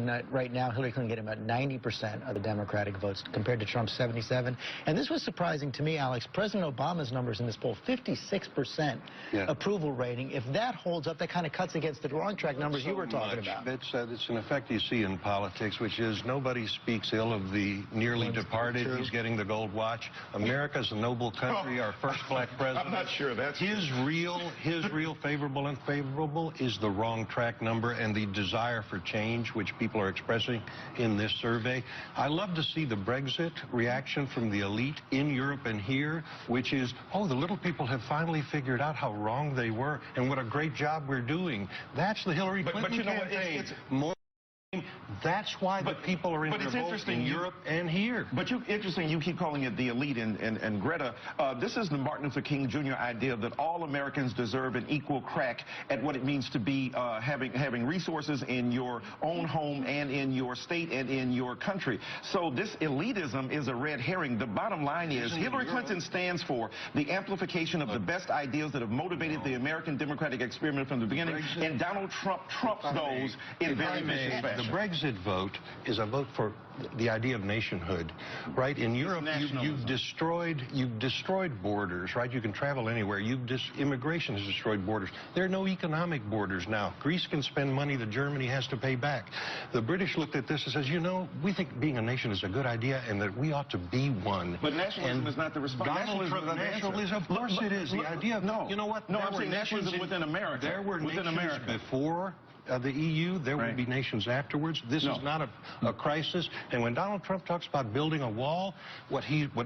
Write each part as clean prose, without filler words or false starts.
one. Right now, Hillary Clinton getting about 90% of the Democratic votes compared to Trump's 77. And this was surprising to me, Alex. President Obama's numbers in this poll, 56% approval rating. If that holds up, that kind of cuts against the wrong track numbers you were talking about. It's an effect you see in politics, which is nobody speaks ill of the nearly departed. He's getting the gold watch. America's a noble country. Our first black president. I'm not sure that's his real favorable and unfavorable is the wrong track number, and the desire for change, which people are expressing in this survey. I love to see the Brexit reaction from the elite in Europe and here, which is, oh, the little people have finally figured out how wrong they were and what a great job we're doing. That's the Hillary Clinton campaign. That's why the people are in revolt in Europe and here. But interesting, you keep calling it the elite and Greta. This is the Martin Luther King Jr. idea that all Americans deserve an equal crack at what it means to be having resources in your own home and in your state and in your country. So this elitism is a red herring. The bottom line is Hillary Clinton stands for the amplification of the best ideas that have motivated the American democratic experiment from the beginning, and Donald Trump trumps those in very vicious fashion. The Brexit vote is a vote for the idea of nationhood, right? In Europe, you've destroyed borders, right? You can travel anywhere. Immigration has destroyed borders. There are no economic borders now. Greece can spend money that Germany has to pay back. The British looked at this and says, you know, we think being a nation is a good idea and that we ought to be one. But nationalism is not the response. Nationalism, of course it is. The idea of, you know what? No, I'm saying nationalism within America. There were nations before the EU, there will be nations afterwards. This is not a crisis. And when Donald Trump talks about building a wall, what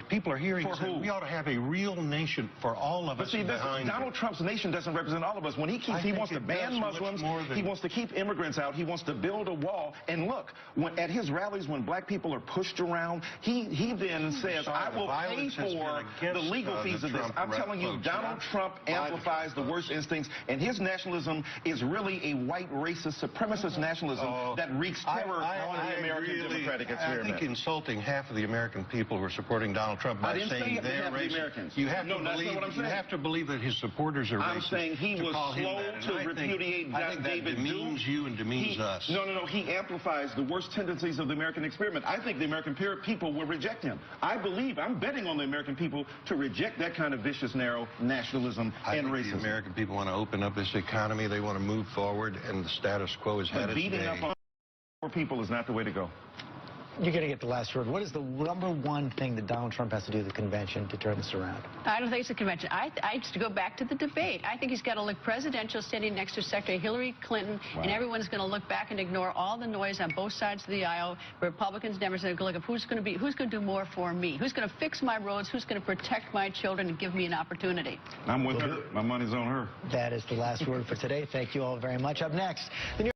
people are hearing is that we ought to have a real nation for all of us behind Donald Trump's nation doesn't represent all of us. When he wants to ban Muslims, he wants to keep immigrants out, he wants to build a wall. And look, at his rallies, when black people are pushed around, he then says, I will pay for the legal fees of this. I'm telling you, Donald Trump amplifies the worst instincts, and his nationalism is really a white racist, supremacist nationalism that wreaks terror on the American democratic experiment. I think insulting half of the American people who are supporting Donald Trump by saying they're racist. You have to believe that his supporters are racist. I'm saying he was slow to repudiate David Duke. Demeans you and demeans us. No. He amplifies the worst tendencies of the American experiment. I think the American people will reject him. I'm betting on the American people to reject that kind of vicious, narrow nationalism and racism. The American people want to open up this economy. They want to move forward, and the status quo is headed today. Beating up on poor people is not the way to go. You're going to get the last word. What is the number one thing that Donald Trump has to do at the convention to turn this around? I don't think it's a convention. I just go back to the debate. I think he's got to look presidential, standing next to Secretary Hillary Clinton, and everyone's going to look back and ignore all the noise on both sides of the aisle. Republicans, Democrats, going to look at who's going to do more for me, who's going to fix my roads, who's going to protect my children and give me an opportunity. I'm with her. My money's on her. That is the last word for today. Thank you all very much. Up next, the